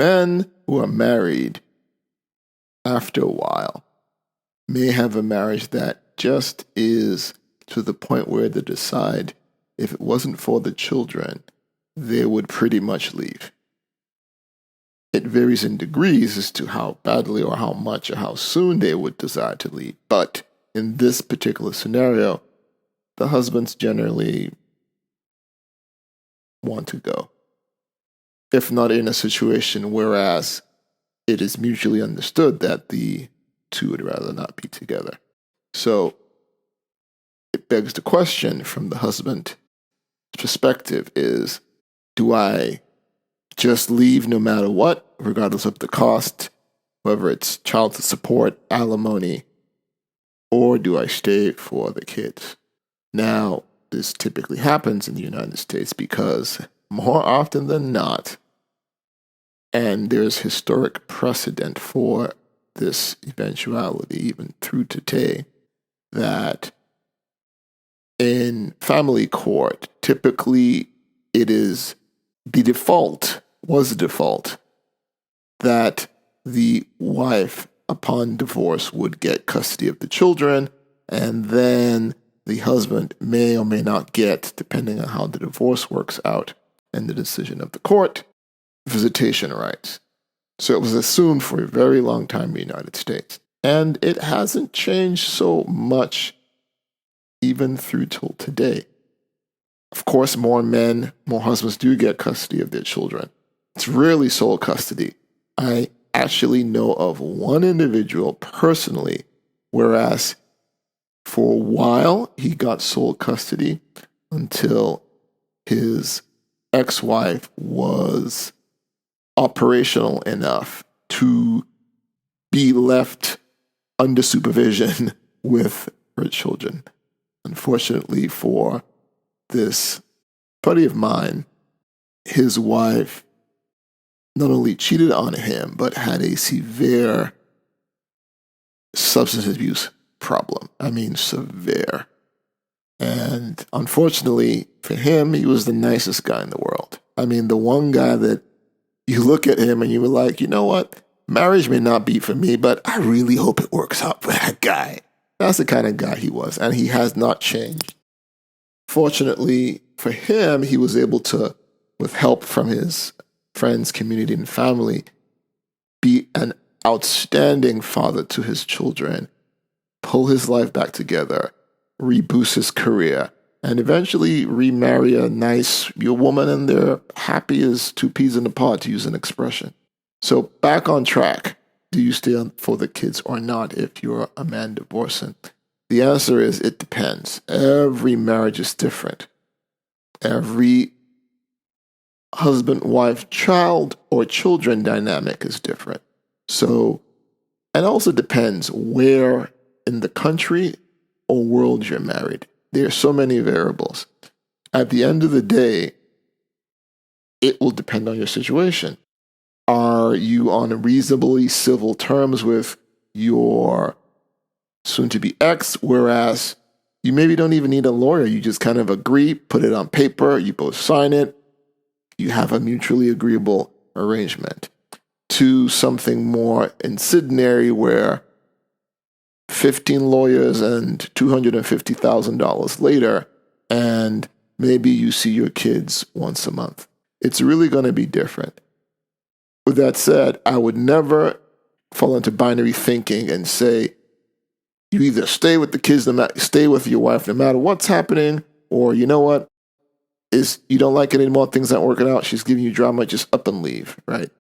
Men who are married after a while may have a marriage that just is to the point where they decide if it wasn't for the children, they would pretty much leave. It varies in degrees as to how badly or how much or how soon they would decide to leave. But in this particular scenario, the husbands generally want to go. If not in a situation whereas it is mutually understood that the two would rather not be together. So it begs the question from the husband's perspective is, do I just leave no matter what, regardless of the cost, whether it's child support, alimony, or do I stay for the kids? Now, this typically happens in the United States because more often than not, and there's historic precedent for this eventuality, even through today, that in family court, typically it is the default, that the wife, upon divorce, would get custody of the children, and then the husband may or may not get, depending on how the divorce works out and the decision of the court, visitation rights. So it was assumed for a very long time in the United States. And it hasn't changed so much even through till today. Of course, more husbands do get custody of their children. It's rarely sole custody. I actually know of one individual personally, whereas for a while he got sole custody until his ex-wife was operational enough to be left under supervision with her children. Unfortunately for this buddy of mine, his wife not only cheated on him, but had a severe substance abuse problem. I mean, severe. And unfortunately for him, he was the nicest guy in the world. I mean, the one guy that you look at him and you were like, you know what? Marriage may not be for me, but I really hope it works out for that guy. That's the kind of guy he was, and he has not changed. Fortunately for him, he was able to, with help from his friends, community, and family, be an outstanding father to his children, pull his life back together, reboost his career, and eventually remarry a nice woman, and they're happy as two peas in a pod, to use an expression. So back on track. Do you stay for the kids or not if you're a man divorcing? The answer is it depends. Every marriage is different. Every husband, wife, child, or children dynamic is different. So, and also depends where in the country or world you're married. There are so many variables. At the end of the day, it will depend on your situation. Are you on reasonably civil terms with your soon-to-be ex, whereas you maybe don't even need a lawyer. You just kind of agree, put it on paper, you both sign it, you have a mutually agreeable arrangement, to something more incendiary where 15 lawyers and $250,000 later, and maybe you see your kids once a month. It's really going to be different. With that said, I would never fall into binary thinking and say, you either stay with the kids, stay with your wife no matter what's happening, or you know what, you don't like it anymore, things aren't working out, she's giving you drama, just up and leave, right?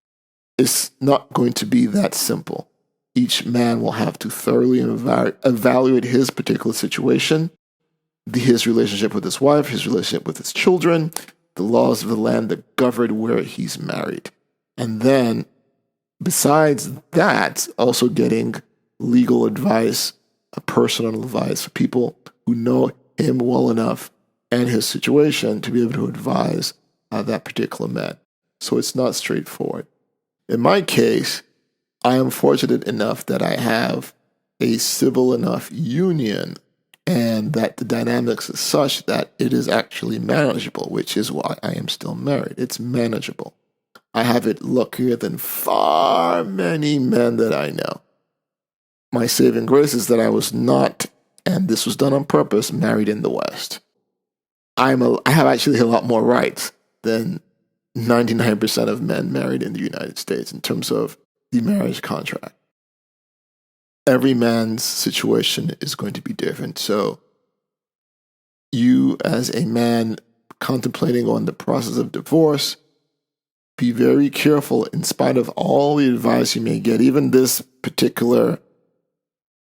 It's not going to be that simple. Each man will have to thoroughly evaluate his particular situation, his relationship with his wife, his relationship with his children, the laws of the land that govern where he's married. And then, besides that, also getting legal advice, personal advice for people who know him well enough and his situation to be able to advise that particular man. So it's not straightforward. In my case, I am fortunate enough that I have a civil enough union and that the dynamics is such that it is actually manageable, which is why I am still married. It's manageable. I have it luckier than far many men that I know. My saving grace is that I was not, and this was done on purpose, married in the West. I have actually a lot more rights than 99% of men married in the United States in terms of the marriage contract. Every man's situation is going to be different. So you as a man contemplating on the process of divorce, be very careful in spite of all the advice you may get. Even this particular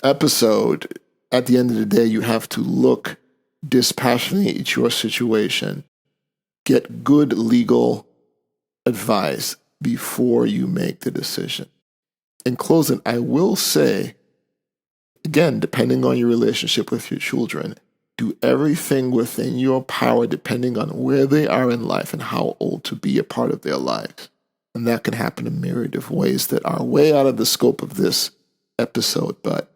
episode, at the end of the day, you have to look dispassionately at your situation, get good legal advice before you make the decision. In closing, I will say, again, depending on your relationship with your children, do everything within your power depending on where they are in life and how old to be a part of their lives. And that can happen in a myriad of ways that are way out of the scope of this episode, but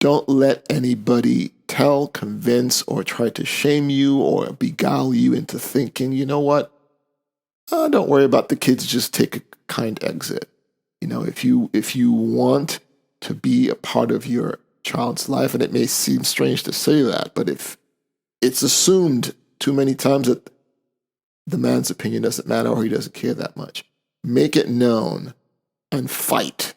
don't let anybody tell, convince, or try to shame you or beguile you into thinking, you know what? Don't worry about the kids, just take a kind exit. If you want to be a part of your child's life, and it may seem strange to say that, but if it's assumed too many times that the man's opinion doesn't matter or he doesn't care that much, make it known and fight